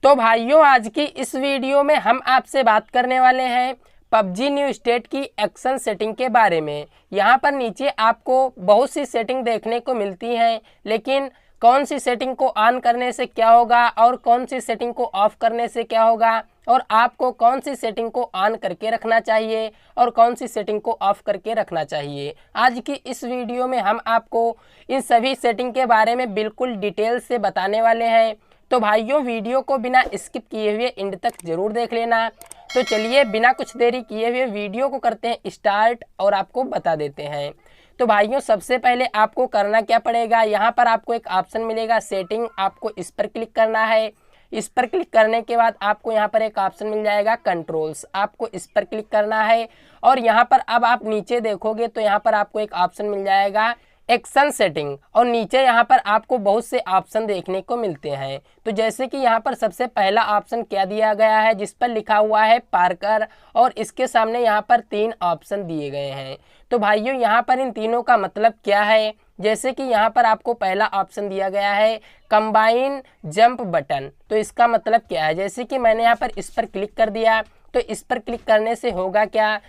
तो भाइयों, आज की इस वीडियो में हम आपसे बात करने वाले हैं पबजी न्यू स्टेट की एक्शन सेटिंग के बारे में। यहाँ पर नीचे आपको बहुत सी सेटिंग देखने को मिलती हैं, लेकिन कौन सी सेटिंग को ऑन करने से क्या होगा और कौन सी सेटिंग को ऑफ करने से क्या होगा और आपको कौन सी सेटिंग को ऑन करके रखना चाहिए और कौन सी सेटिंग को ऑफ करके रखना चाहिए, आज की इस वीडियो में हम आपको इन सभी सेटिंग के बारे में बिल्कुल डिटेल से बताने वाले हैं। तो भाइयों, वीडियो को बिना स्किप किए हुए एंड तक जरूर देख लेना। तो चलिए बिना कुछ देरी किए हुए वीडियो को करते हैं स्टार्ट और आपको बता देते हैं। तो भाइयों, सबसे पहले आपको करना क्या पड़ेगा, यहाँ पर आपको एक ऑप्शन मिलेगा सेटिंग, आपको इस पर क्लिक करना है। इस पर क्लिक करने के बाद आपको यहाँ पर एक ऑप्शन मिल जाएगा कंट्रोल्स, आपको इस पर क्लिक करना है। और यहाँ पर अब आप नीचे देखोगे तो यहाँ पर आपको एक ऑप्शन मिल जाएगा एक्शन सेटिंग, और नीचे यहाँ पर आपको बहुत से ऑप्शन देखने को मिलते हैं। तो जैसे कि यहाँ पर सबसे पहला ऑप्शन क्या दिया गया है, जिस पर लिखा हुआ है पार्कर, और इसके सामने यहाँ पर 3 ऑप्शन दिए गए हैं। तो भाइयों, यहाँ पर इन तीनों का मतलब क्या है, जैसे कि यहाँ पर आपको पहला ऑप्शन दिया गया है कंबाइन जंप बटन। तो इसका मतलब क्या है, जैसे कि मैंने यहाँ पर इस पर क्लिक कर दिया, तो इस पर क्लिक करने से होगा क्या।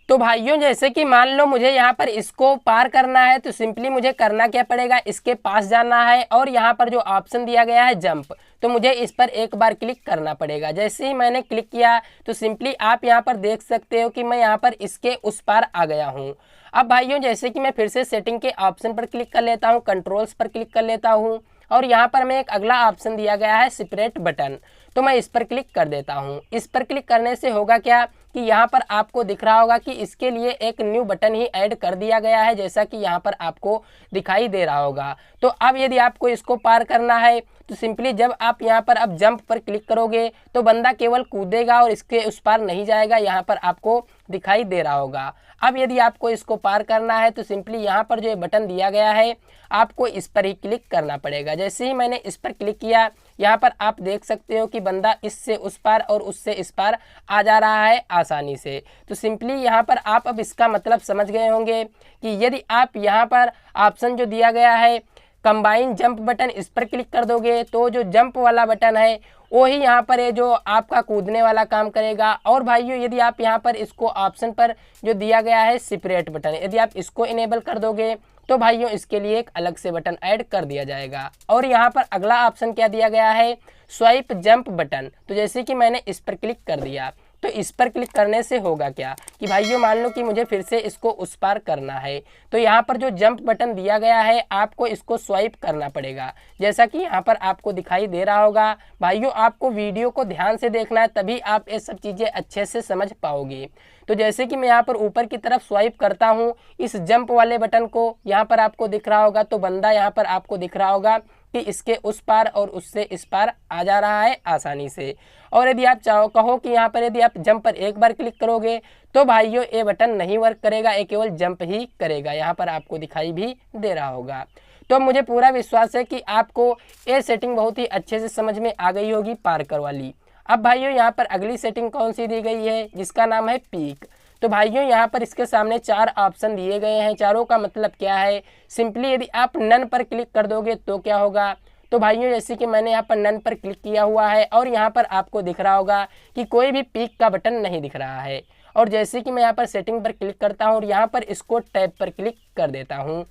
तो भाइयों, जैसे कि मान लो मुझे यहाँ पर इसको पार करना है, तो सिंपली मुझे करना क्या पड़ेगा, इसके पास जाना है और यहाँ पर जो ऑप्शन दिया गया है जंप, तो मुझे इस पर एक बार क्लिक करना पड़ेगा। जैसे ही मैंने क्लिक किया तो सिंपली आप यहाँ पर देख सकते हो कि मैं यहाँ पर इसके उस पार आ गया हूँ। अब भाइयों, जैसे कि मैं फिर से सेटिंग के ऑप्शन पर क्लिक कर लेता हूँ, कंट्रोल्स पर क्लिक कर लेता हूँ, और यहाँ पर मैं एक अगला ऑप्शन दिया गया है सेपरेट बटन, तो मैं इस पर क्लिक कर देता हूँ। इस पर क्लिक करने से होगा क्या कि यहाँ पर आपको दिख रहा होगा कि इसके लिए एक न्यू बटन ही ऐड कर दिया गया है, जैसा कि यहाँ पर आपको दिखाई दे रहा होगा। तो अब यदि आपको इसको पार करना है तो सिंपली जब आप यहाँ पर अब जंप पर क्लिक करोगे तो बंदा केवल कूदेगा और इसके उस पार नहीं जाएगा, यहाँ पर आपको दिखाई दे रहा होगा। अब यदि आपको इसको पार करना है तो सिंपली यहाँ पर जो बटन दिया गया है आपको इस पर ही क्लिक करना पड़ेगा। जैसे ही मैंने इस पर क्लिक किया, यहाँ पर आप देख सकते हो कि बंदा इससे उस पार और उससे इस पार आ जा रहा है आसानी से। तो सिंपली यहाँ पर आप अब इसका मतलब समझ गए होंगे कि यदि आप यहाँ पर ऑप्शन जो दिया गया है कंबाइन जंप बटन, इस पर क्लिक कर दोगे तो जो जंप वाला बटन है वो ही यहाँ पर है जो आपका कूदने वाला काम करेगा। और भाइयों, यदि आप यहाँ पर इसको ऑप्शन पर जो दिया गया है सेपरेट बटन, यदि आप इसको इनेबल कर दोगे तो भाइयों इसके लिए एक अलग से बटन ऐड कर दिया जाएगा। और यहाँ पर अगला ऑप्शन क्या दिया गया है, स्वाइप जंप बटन। तो जैसे कि मैंने इस पर क्लिक कर दिया, तो इस पर क्लिक करने से होगा क्या कि भाइयों मान लो कि मुझे फिर से इसको उस पार करना है, तो यहाँ पर जो जंप बटन दिया गया है आपको इसको स्वाइप करना पड़ेगा, जैसा कि यहाँ पर आपको दिखाई दे रहा होगा। भाइयों, आपको वीडियो को ध्यान से देखना है, तभी आप ये सब चीज़ें अच्छे से समझ पाओगे। तो जैसे कि मैं यहाँ पर ऊपर की तरफ स्वाइप करता हूँ इस जंप वाले बटन को, यहाँ पर आपको दिख रहा होगा, तो बंदा यहाँ पर आपको दिख रहा होगा कि इसके उस पार और उससे इस पार आ जा रहा है आसानी से। और यदि आप चाहो कहो कि यहाँ पर यदि आप जंप पर एक बार क्लिक करोगे तो भाइयों ये बटन नहीं वर्क करेगा, ये केवल जंप ही करेगा, यहाँ पर आपको दिखाई भी दे रहा होगा। तो मुझे पूरा विश्वास है कि आपको ये सेटिंग बहुत ही अच्छे से समझ में आ गई होगी पार्कर वाली। अब भाइयों, यहाँ पर अगली सेटिंग कौन सी दी गई है, जिसका नाम है पीक। तो भाइयों, यहाँ पर इसके सामने 4 ऑप्शन दिए गए हैं। चारों का मतलब क्या है, सिंपली यदि आप नन पर क्लिक कर दोगे तो क्या होगा। तो भाइयों, जैसे कि मैंने यहाँ पर नन पर क्लिक किया हुआ है और यहाँ पर आपको दिख रहा होगा कि कोई भी पीक का बटन नहीं दिख रहा है। और जैसे कि मैं यहाँ पर सेटिंग पर क्लिक करता हूँ और यहाँ पर इसको टैब पर क्लिक कर देता हूँ,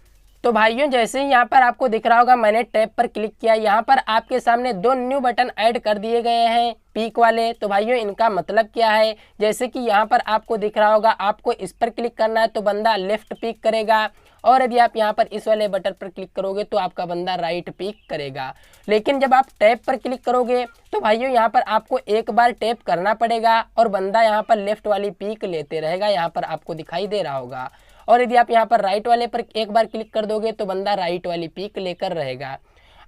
तो भाइयों जैसे ही यहाँ पर आपको दिख रहा होगा मैंने टैब पर क्लिक किया, यहाँ पर आपके सामने 2 न्यू बटन ऐड कर दिए गए हैं पीक वाले। तो भाइयों इनका मतलब क्या है, जैसे कि यहाँ पर आपको दिख रहा होगा आपको इस पर क्लिक करना है तो बंदा लेफ्ट पीक करेगा, और यदि आप यहाँ पर इस वाले बटन पर क्लिक करोगे तो आपका बंदा राइट पीक करेगा। लेकिन जब आप टैब पर क्लिक करोगे तो भाइयों यहाँ पर आपको एक बार टैप करना पड़ेगा और बंदा यहाँ पर लेफ्ट वाली पीक लेते रहेगा, यहाँ पर आपको दिखाई दे रहा होगा। और यदि आप यहाँ पर राइट वाले पर एक बार क्लिक कर दोगे तो बंदा राइट वाली पीक लेकर रहेगा।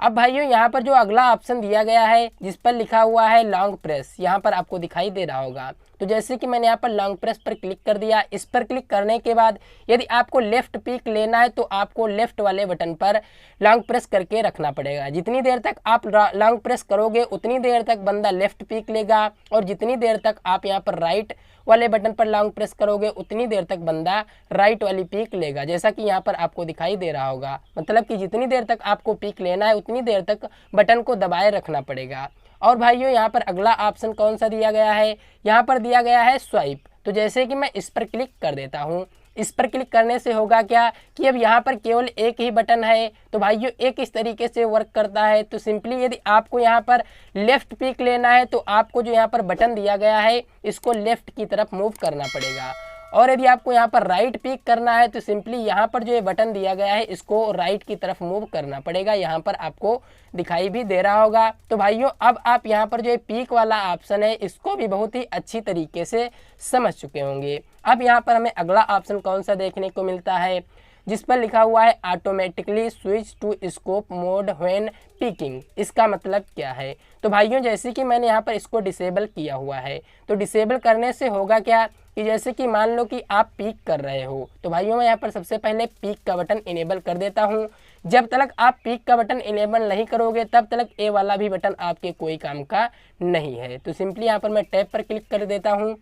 अब भाइयों, यहाँ पर जो अगला ऑप्शन दिया गया है जिस पर लिखा हुआ है लॉन्ग प्रेस, यहाँ पर आपको दिखाई दे रहा होगा। तो जैसे कि मैंने यहाँ पर लॉन्ग प्रेस पर क्लिक कर दिया, इस पर क्लिक करने के बाद यदि आपको लेफ्ट पीक लेना है तो आपको लेफ्ट वाले बटन पर लॉन्ग प्रेस करके रखना पड़ेगा। जितनी देर तक आप लॉन्ग प्रेस करोगे उतनी देर तक बंदा लेफ्ट पीक लेगा, और जितनी देर तक आप यहाँ पर राइट वाले बटन पर लॉन्ग प्रेस करोगे उतनी देर तक बंदा राइट वाली पीक लेगा, जैसा कि यहाँ पर आपको दिखाई दे रहा होगा। मतलब कि जितनी देर तक आपको पीक लेना है उतनी देर तक बटन को दबाए रखना पड़ेगा। और भाइयों यहाँ पर अगला ऑप्शन कौन सा दिया गया है, यहाँ पर दिया गया है स्वाइप। तो जैसे कि मैं इस पर क्लिक कर देता हूँ, इस पर क्लिक करने से होगा क्या कि अब यहाँ पर केवल एक ही बटन है। तो भाइयों एक इस तरीके से वर्क करता है। तो सिंपली यदि आपको यहाँ पर लेफ्ट पिक लेना है तो आपको जो यहाँ पर बटन दिया गया है इसको लेफ्ट की तरफ मूव करना पड़ेगा, और यदि आपको यहाँ पर राइट पिक करना है तो सिंपली यहाँ पर जो ये बटन दिया गया है इसको राइट की तरफ मूव करना पड़ेगा। यहाँ पर आपको दिखाई भी दे रहा होगा। तो भाइयों अब आप यहाँ पर जो ये पिक वाला ऑप्शन है इसको भी बहुत ही अच्छी तरीके से समझ चुके होंगे। अब यहाँ पर हमें अगला ऑप्शन कौन सा देखने को मिलता है, जिस पर लिखा हुआ है automatically switch to scope mode when picking. इसका मतलब क्या है, तो भाइयों जैसे कि मैंने यहाँ पर इसको डिसेबल किया हुआ है, तो डिसेबल करने से होगा क्या कि जैसे कि मान लो कि आप पिक कर रहे हो, तो भाइयों मैं यहाँ पर सबसे पहले पिक का बटन इनेबल कर देता हूँ। जब तक आप पिक का बटन इनेबल नहीं करोगे तब तक ए वाला भी बटन आपके कोई काम का नहीं है। तो सिंपली यहाँ पर मैं टैब पर क्लिक कर देता हूँ,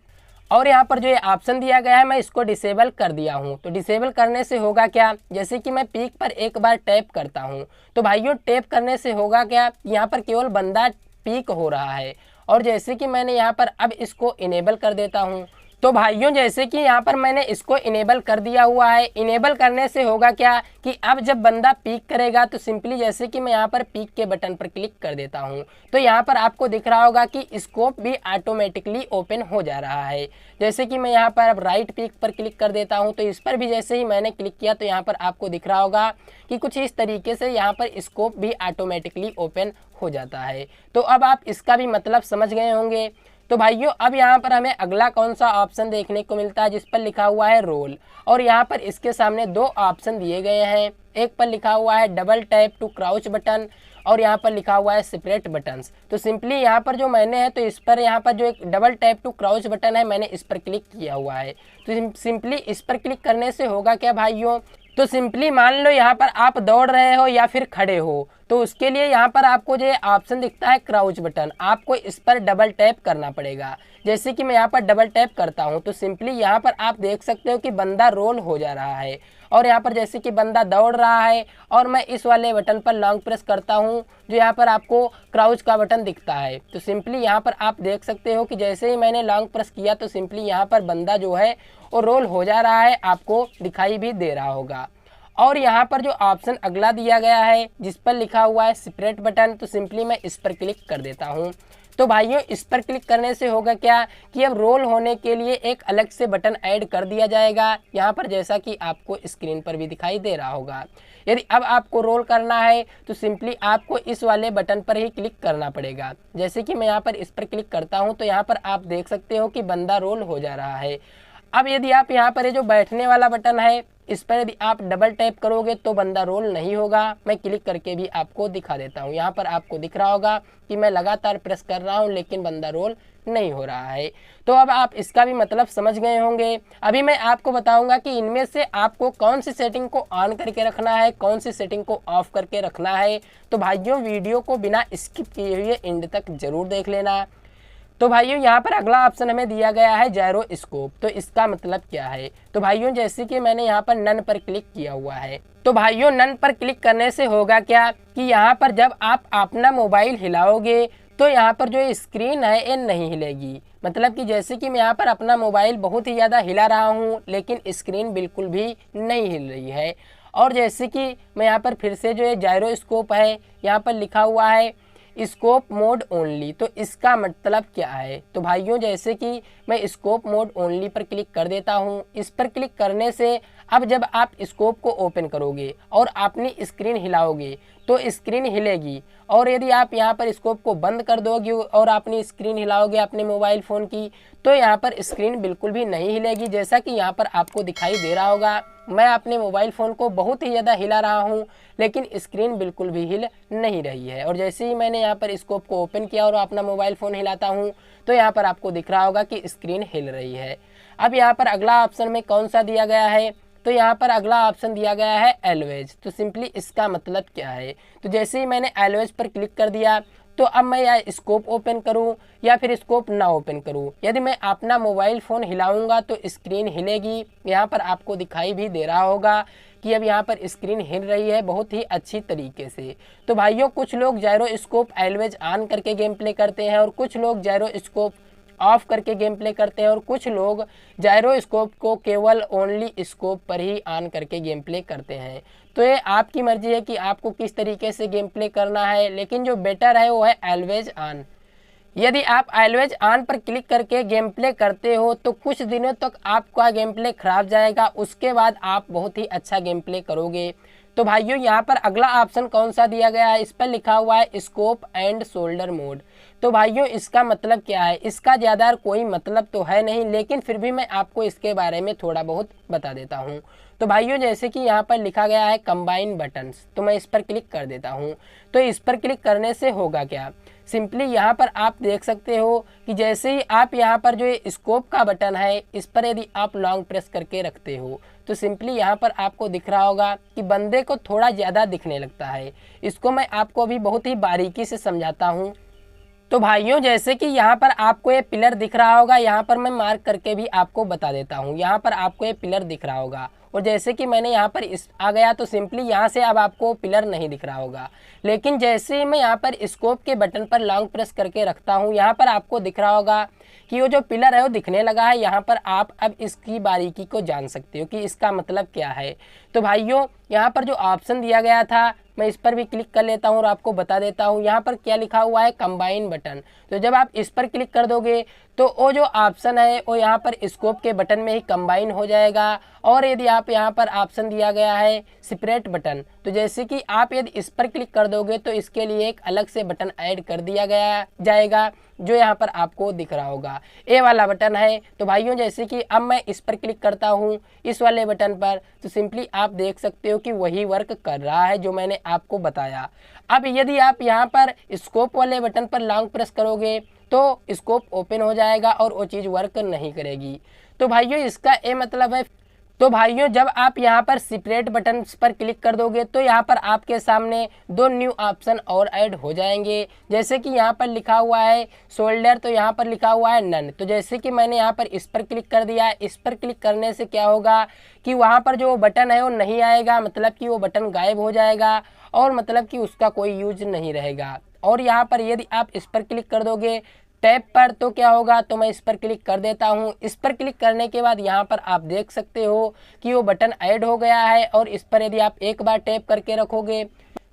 और यहाँ पर जो ये ऑप्शन दिया गया है मैं इसको डिसेबल कर दिया हूँ। तो डिसेबल करने से होगा क्या, जैसे कि मैं पिक पर एक बार टैप करता हूँ तो भाइयों टैप करने से होगा क्या, यहाँ पर केवल बंदा पिक हो रहा है। और जैसे कि मैंने यहाँ पर अब इसको इनेबल कर देता हूँ, तो भाइयों जैसे कि यहाँ पर मैंने इसको इनेबल कर दिया हुआ है। इनेबल करने से होगा क्या कि अब जब बंदा पिक करेगा तो सिंपली जैसे कि मैं यहाँ पर पिक के बटन पर क्लिक कर देता हूँ तो यहाँ पर आपको दिख रहा होगा कि स्कोप भी ऑटोमेटिकली ओपन हो जा रहा है। जैसे कि मैं यहाँ पर अब राइट पिक पर क्लिक कर देता हूँ तो इस पर भी जैसे ही मैंने क्लिक किया तो यहाँ पर आपको दिख रहा होगा कि कुछ इस तरीके से यहाँ पर स्कोप भी ऑटोमेटिकली ओपन हो जाता है। तो अब आप इसका भी मतलब समझ गए होंगे। तो भाइयों अब यहाँ पर हमें अगला कौन सा ऑप्शन देखने को मिलता है, जिस पर लिखा हुआ है रोल, और यहाँ पर इसके सामने दो ऑप्शन दिए गए हैं। एक पर लिखा हुआ है double tap to crouch button, और यहाँ पर लिखा हुआ है सेपरेट बटन्स। तो सिंपली यहाँ पर जो मैंने है तो इस पर यहाँ पर जो एक double tap to crouch button है मैंने इस पर क्लिक किया हुआ है। तो सिंपली इस पर क्लिक करने से होगा क्या भाइयों, तो सिंपली मान लो यहाँ पर आप दौड़ रहे हो या फिर खड़े हो तो उसके लिए यहाँ पर आपको जो ऑप्शन दिखता है क्राउच बटन, आपको इस पर डबल टैप करना पड़ेगा। जैसे कि मैं यहाँ पर डबल टैप करता हूँ तो सिंपली यहाँ पर आप देख सकते हो कि बंदा रोल हो जा रहा है, और यहाँ पर जैसे कि बंदा दौड़ रहा है और मैं इस वाले बटन पर लॉन्ग प्रेस करता हूँ जो यहाँ पर आपको क्राउच का बटन दिखता है। तो सिंपली यहाँ पर आप देख सकते हो कि जैसे ही मैंने लॉन्ग प्रेस किया तो सिंपली यहाँ पर बंदा जो है वो रोल हो जा रहा है, आपको दिखाई भी दे रहा होगा। और यहाँ पर जो ऑप्शन अगला दिया गया है जिस पर लिखा हुआ है सेपरेट बटन, तो सिंपली मैं इस पर क्लिक कर देता हूँ। तो भाइयों इस पर क्लिक करने से होगा क्या कि अब रोल होने के लिए एक अलग से बटन ऐड कर दिया जाएगा, यहाँ पर जैसा कि आपको स्क्रीन पर भी दिखाई दे रहा होगा। यदि अब आपको रोल करना है तो सिंपली आपको इस वाले बटन पर ही क्लिक करना पड़ेगा। जैसे कि मैं यहाँ पर इस पर क्लिक करता हूँ तो यहाँ पर आप देख सकते हो कि बंदा रोल हो जा रहा है। अब यदि आप यहाँ पर ये जो बैठने वाला बटन है इस पर यदि आप डबल टैप करोगे तो बंदा रोल नहीं होगा। मैं क्लिक करके भी आपको दिखा देता हूँ, यहाँ पर आपको दिख रहा होगा कि मैं लगातार प्रेस कर रहा हूँ लेकिन बंदा रोल नहीं हो रहा है। तो अब आप इसका भी मतलब समझ गए होंगे। अभी मैं आपको बताऊंगा कि इनमें से आपको कौन सी सेटिंग को ऑन करके रखना है, कौन सी सेटिंग को ऑफ करके रखना है। तो भाइयों वीडियो को बिना स्किप किए हुए एंड तक जरूर देख लेना। तो भाइयों यहाँ पर अगला ऑप्शन हमें दिया गया है जायरो स्कोप। तो इसका मतलब क्या है, तो भाइयों जैसे कि मैंने यहाँ पर नन पर क्लिक किया हुआ है, तो भाइयों नन पर क्लिक करने से होगा क्या कि यहाँ पर जब आप अपना मोबाइल हिलाओगे तो यहाँ पर जो स्क्रीन है ये नहीं हिलेगी। मतलब कि जैसे कि मैं यहाँ पर अपना मोबाइल बहुत ही ज़्यादा हिला रहा हूँ लेकिन स्क्रीन बिल्कुल भी नहीं हिल रही है। और जैसे कि मैं यहाँ पर फिर से जो है जायरो स्कोप है यहाँ पर लिखा हुआ है स्कोप मोड ओनली। तो इसका मतलब क्या है, तो भाइयों जैसे कि मैं स्कोप मोड ओनली पर क्लिक कर देता हूँ। इस पर क्लिक करने से अब जब आप स्कोप को ओपन करोगे और अपनी स्क्रीन हिलाओगे तो स्क्रीन हिलेगी, और यदि आप यहाँ पर स्कोप को बंद कर दोगे और अपनी स्क्रीन हिलाओगे अपने मोबाइल फ़ोन की तो यहाँ पर स्क्रीन बिल्कुल भी नहीं हिलेगी। जैसा कि यहाँ पर आपको दिखाई दे रहा होगा मैं अपने मोबाइल फ़ोन को बहुत ही ज़्यादा हिला रहा हूँ लेकिन स्क्रीन बिल्कुल भी हिल नहीं रही है। और जैसे ही मैंने यहाँ पर स्कोप को ओपन किया और अपना मोबाइल फ़ोन हिलाता हूँ तो यहाँ पर आपको दिख रहा होगा कि स्क्रीन हिल रही है। अब यहाँ पर अगला ऑप्शन में कौन सा दिया गया है, तो यहाँ पर अगला ऑप्शन दिया गया है ऑलवेज। तो सिंपली इसका मतलब क्या है, तो जैसे ही मैंने ऑलवेज पर क्लिक कर दिया तो अब मैं या स्कोप ओपन करूं या फिर स्कोप ना ओपन करूं, यदि मैं अपना मोबाइल फ़ोन हिलाऊंगा तो स्क्रीन हिलेगी। यहाँ पर आपको दिखाई भी दे रहा होगा कि अब यहाँ पर स्क्रीन हिल रही है बहुत ही अच्छी तरीके से। तो भाइयों कुछ लोग जायरोस्कोप ऑलवेज ऑन करके गेम प्ले करते हैं और कुछ लोग जायरोस्कोप ऑफ करके गेम प्ले करते हैं और कुछ लोग जायरोस्कोप को केवल ओनली स्कोप पर ही ऑन करके गेम प्ले करते हैं। तो ये आपकी मर्जी है कि आपको किस तरीके से गेम प्ले करना है, लेकिन जो बेटर है वो है ऑलवेज ऑन। यदि आप ऑलवेज ऑन पर क्लिक करके गेम प्ले करते हो तो कुछ दिनों तक आपका गेम प्ले खराब जाएगा, उसके बाद आप बहुत ही अच्छा गेम प्ले करोगे। तो भाइयों यहाँ पर अगला ऑप्शन कौन सा दिया गया है, इस पर लिखा हुआ है स्कोप एंड शोल्डर मोड। तो भाइयों इसका मतलब क्या है, इसका ज़्यादा कोई मतलब तो है नहीं, लेकिन फिर भी मैं आपको इसके बारे में थोड़ा बहुत बता देता हूँ। तो भाइयों जैसे कि यहाँ पर लिखा गया है कंबाइन बटन्स, तो मैं इस पर क्लिक कर देता हूँ। तो इस पर क्लिक करने से होगा क्या, सिंपली यहाँ पर आप देख सकते हो कि जैसे ही आप यहाँ पर जो ये स्कोप का बटन है इस पर यदि आप लॉन्ग प्रेस करके रखते हो तो सिंपली यहाँ पर आपको दिख रहा होगा कि बंदे को थोड़ा ज़्यादा दिखने लगता है। इसको मैं आपको अभी बहुत ही बारीकी से समझाता हूँ। तो भाइयों जैसे कि यहाँ पर आपको ये पिलर दिख रहा होगा, यहाँ पर मैं मार्क करके भी आपको बता देता हूँ। यहाँ पर आपको ये पिलर दिख रहा होगा और जैसे कि मैंने यहाँ पर इस आ गया तो सिंपली यहाँ से अब आपको पिलर नहीं दिख रहा होगा, लेकिन जैसे ही मैं यहाँ पर स्कोप के बटन पर लॉन्ग प्रेस करके रखता हूँ यहाँ पर आपको दिख रहा होगा कि वो जो पिलर है वो दिखने लगा है। यहाँ पर आप अब इसकी बारीकी को जान सकते हो कि इसका मतलब क्या है। तो भाइयों यहाँ पर जो ऑप्शन दिया गया था मैं इस पर भी क्लिक कर लेता हूँ और आपको बता देता हूँ। यहाँ पर क्या लिखा हुआ है कंबाइन बटन, तो जब आप इस पर क्लिक कर दोगे तो वो जो ऑप्शन है वो यहाँ पर स्कोप के बटन में ही कंबाइन हो जाएगा। और यदि आप यहाँ पर ऑप्शन दिया गया है सेपरेट बटन, तो जैसे कि आप यदि इस पर क्लिक कर दोगे तो इसके लिए एक अलग से बटन ऐड कर दिया गया जाएगा जो यहाँ पर आपको दिख रहा होगा, ए वाला बटन है। तो भाइयों जैसे कि अब मैं इस पर क्लिक करता हूँ इस वाले बटन पर, तो सिंपली आप देख सकते हो कि वही वर्क कर रहा है जो मैंने आपको बताया। अब यदि आप यहाँ पर स्कोप वाले बटन पर लॉन्ग प्रेस करोगे तो स्कोप ओपन हो जाएगा और वो चीज़ वर्क नहीं करेगी। तो भाइयों इसका ये मतलब है। तो भाइयों जब आप यहाँ पर सेपरेट बटन पर क्लिक कर दोगे तो यहाँ पर आपके सामने दो न्यू ऑप्शन और ऐड हो जाएंगे। जैसे कि यहाँ पर लिखा हुआ है शोल्डर, तो यहाँ पर लिखा हुआ है नन। तो जैसे कि मैंने यहाँ पर इस पर क्लिक कर दिया, इस पर क्लिक करने से क्या होगा कि वहाँ पर जो बटन है वो नहीं आएगा, मतलब कि वो बटन गायब हो जाएगा और मतलब कि उसका कोई यूज नहीं रहेगा। और यहाँ पर यदि आप इस पर क्लिक कर दोगे टैब पर तो क्या होगा, तो मैं इस पर क्लिक कर देता हूँ। इस पर क्लिक करने के बाद यहाँ पर आप देख सकते हो कि वो बटन ऐड हो गया है और इस पर यदि आप एक बार टैप करके रखोगे,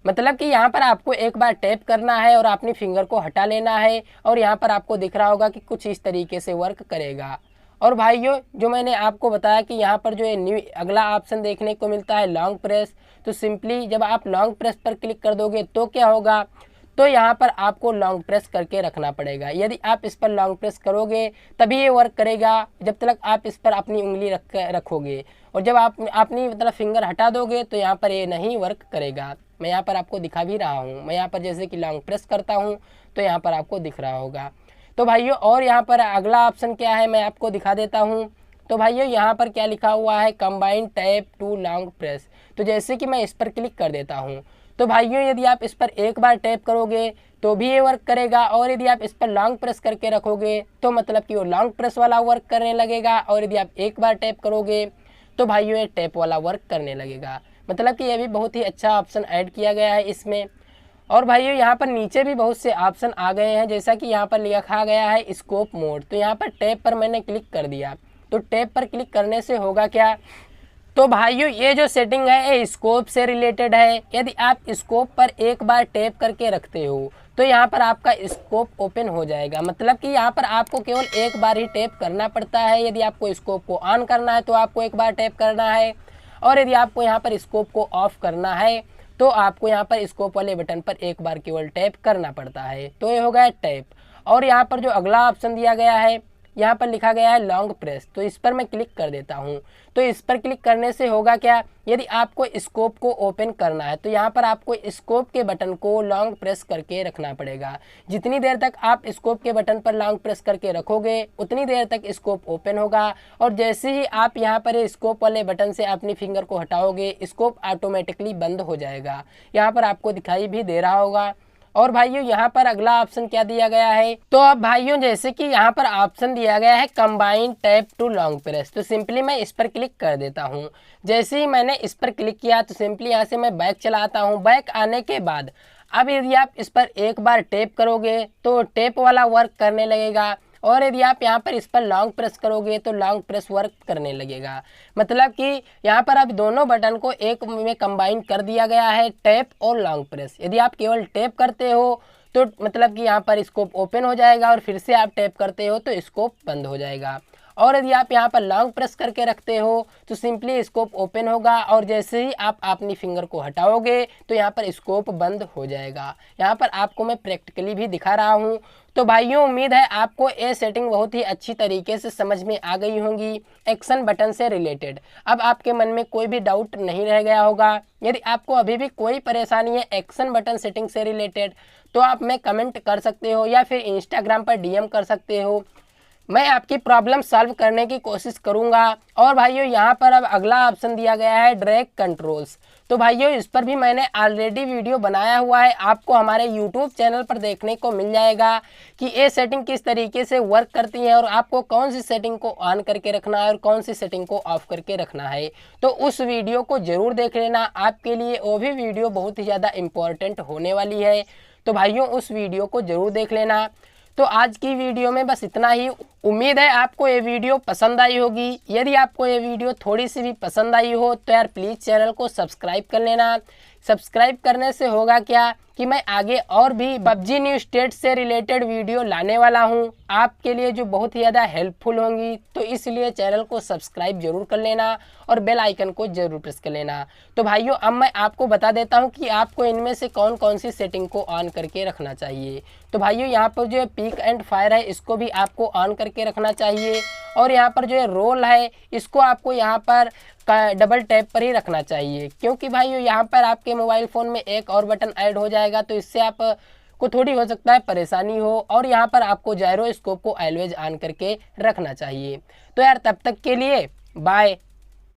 मतलब कि यहाँ पर आपको एक बार टैप करना है और अपनी फिंगर को हटा लेना है और यहाँ पर आपको दिख रहा होगा कि कुछ इस तरीके से वर्क करेगा। और भाइयों जो मैंने आपको बताया कि यहाँ पर जो न्यू अगला ऑप्शन देखने को मिलता है लॉन्ग प्रेस, तो सिंपली जब आप लॉन्ग प्रेस पर क्लिक कर दोगे तो क्या होगा, तो यहाँ पर आपको लॉन्ग प्रेस करके रखना पड़ेगा। यदि आप इस पर लॉन्ग प्रेस करोगे तभी ये वर्क करेगा, जब तक आप इस पर अपनी उंगली रखोगे और जब आप अपनी मतलब फिंगर हटा दोगे तो यहाँ पर ये नहीं वर्क करेगा। मैं यहाँ पर आपको दिखा भी रहा हूँ, मैं यहाँ पर जैसे कि लॉन्ग प्रेस करता हूँ तो यहाँ पर आपको दिख रहा होगा। तो भाइयों और यहाँ पर अगला ऑप्शन क्या है मैं आपको दिखा देता हूँ। तो भाइयों यहाँ पर क्या लिखा हुआ है combine tap to long press, तो जैसे कि मैं इस पर क्लिक कर देता हूँ तो भाइयों यदि आप इस पर एक बार टैप करोगे तो भी ये वर्क करेगा और यदि आप इस पर लॉन्ग प्रेस करके रखोगे तो मतलब कि वो लॉन्ग प्रेस वाला वर्क करने लगेगा और यदि आप एक बार टैप करोगे तो भाइयों ये टैप वाला वर्क करने लगेगा। मतलब कि ये भी बहुत ही अच्छा ऑप्शन ऐड किया गया है इसमें। और भाइयों यहाँ पर नीचे भी बहुत से ऑप्शन आ गए हैं, जैसा कि यहाँ पर लिखा गया है स्कोप मोड। तो यहाँ पर टैप पर मैंने क्लिक कर दिया, तो टैप पर क्लिक करने से होगा क्या, तो भाइयों ये जो सेटिंग है ये स्कोप से रिलेटेड है। यदि आप स्कोप पर एक बार टैप करके रखते हो तो यहाँ पर आपका स्कोप ओपन हो जाएगा, मतलब कि यहाँ पर आपको केवल एक बार ही टैप करना पड़ता है। यदि आपको स्कोप को ऑन करना है तो आपको एक बार टैप करना है और यदि आपको यहाँ पर स्कोप को ऑफ करना है तो आपको यहाँ पर स्कोप वाले बटन पर एक बार केवल टैप करना पड़ता है। तो ये हो गया टैप। और यहाँ पर जो अगला ऑप्शन दिया गया है यहाँ पर लिखा गया है लॉन्ग प्रेस, तो इस पर मैं क्लिक कर देता हूँ। तो इस पर क्लिक करने से होगा क्या, यदि आपको स्कोप को ओपन करना है तो यहाँ पर आपको स्कोप के बटन को लॉन्ग प्रेस करके रखना पड़ेगा। जितनी देर तक आप स्कोप के बटन पर लॉन्ग प्रेस करके रखोगे उतनी देर तक स्कोप ओपन होगा और जैसे ही आप यहाँ पर स्कोप वाले बटन से अपनी फिंगर को हटाओगे स्कोप ऑटोमेटिकली बंद हो जाएगा। यहाँ पर आपको दिखाई भी दे रहा होगा। और भाइयों यहाँ पर अगला ऑप्शन क्या दिया गया है, तो अब भाइयों जैसे कि यहाँ पर ऑप्शन दिया गया है combine tap to long press, तो सिंपली मैं इस पर क्लिक कर देता हूँ। जैसे ही मैंने इस पर क्लिक किया तो सिंपली यहाँ से मैं बैक चलाता हूँ। बैक आने के बाद अब यदि आप इस पर एक बार टैप करोगे तो टैप वाला वर्क करने लगेगा, और यदि आप यहाँ पर इस पर लॉन्ग प्रेस करोगे तो लॉन्ग प्रेस वर्क करने लगेगा। मतलब कि यहाँ पर अब दोनों बटन को एक में कंबाइन कर दिया गया है, टैप और लॉन्ग प्रेस। यदि आप केवल टैप करते हो तो मतलब कि यहाँ पर स्कोप ओपन हो जाएगा, और फिर से आप टैप करते हो तो स्कोप बंद हो जाएगा। और यदि आप यहाँ पर लॉन्ग प्रेस करके रखते हो तो सिंपली स्कोप ओपन होगा, और जैसे ही आप अपनी फिंगर को हटाओगे तो यहाँ पर स्कोप बंद हो जाएगा। यहाँ पर आपको मैं प्रैक्टिकली भी दिखा रहा हूँ। तो भाइयों उम्मीद है आपको ये सेटिंग बहुत ही अच्छी तरीके से समझ में आ गई होंगी एक्शन बटन से रिलेटेड। अब आपके मन में कोई भी डाउट नहीं रह गया होगा। यदि आपको अभी भी कोई परेशानी है एक्शन बटन सेटिंग से रिलेटेड तो आप में कमेंट कर सकते हो या फिर इंस्टाग्राम पर डीएम कर सकते हो। मैं आपकी प्रॉब्लम सॉल्व करने की कोशिश करूंगा। और भाइयों यहाँ पर अब अगला ऑप्शन दिया गया है ड्रैग कंट्रोल्स। तो भाइयों इस पर भी मैंने ऑलरेडी वीडियो बनाया हुआ है, आपको हमारे यूट्यूब चैनल पर देखने को मिल जाएगा कि ये सेटिंग किस तरीके से वर्क करती है और आपको कौन सी सेटिंग को ऑन करके रखना है और कौन सी सेटिंग को ऑफ करके रखना है। तो उस वीडियो को ज़रूर देख लेना, आपके लिए वो भी वीडियो बहुत ही ज़्यादा इम्पोर्टेंट होने वाली है। तो भाइयों उस वीडियो को ज़रूर देख लेना। तो आज की वीडियो में बस इतना ही। उम्मीद है आपको ये वीडियो पसंद आई होगी। यदि आपको ये वीडियो थोड़ी सी भी पसंद आई हो तो यार प्लीज़ चैनल को सब्सक्राइब कर लेना। सब्सक्राइब करने से होगा क्या कि मैं आगे और भी पबजी न्यू स्टेट से रिलेटेड वीडियो लाने वाला हूं आपके लिए, जो बहुत ही ज़्यादा हेल्पफुल होंगी। तो इसलिए चैनल को सब्सक्राइब जरूर कर लेना और बेल आइकन को जरूर प्रेस कर लेना। तो भाइयों अब मैं आपको बता देता हूं कि आपको इनमें से कौन कौन सी सेटिंग को ऑन करके रखना चाहिए। तो भाइयों यहाँ पर जो है पीक एंड फायर है इसको भी आपको ऑन करके रखना चाहिए, और यहाँ पर जो है रोल है इसको आपको यहाँ पर डबल टैप पर ही रखना चाहिए, क्योंकि भाइयों यहाँ पर आपके मोबाइल फ़ोन में एक और बटन ऐड हो जाएगा तो इससे आप को थोड़ी हो सकता है परेशानी हो। और यहाँ पर आपको जायरो स्कोप को ऑलवेज ऑन करके रखना चाहिए। तो यार तब तक के लिए बाय।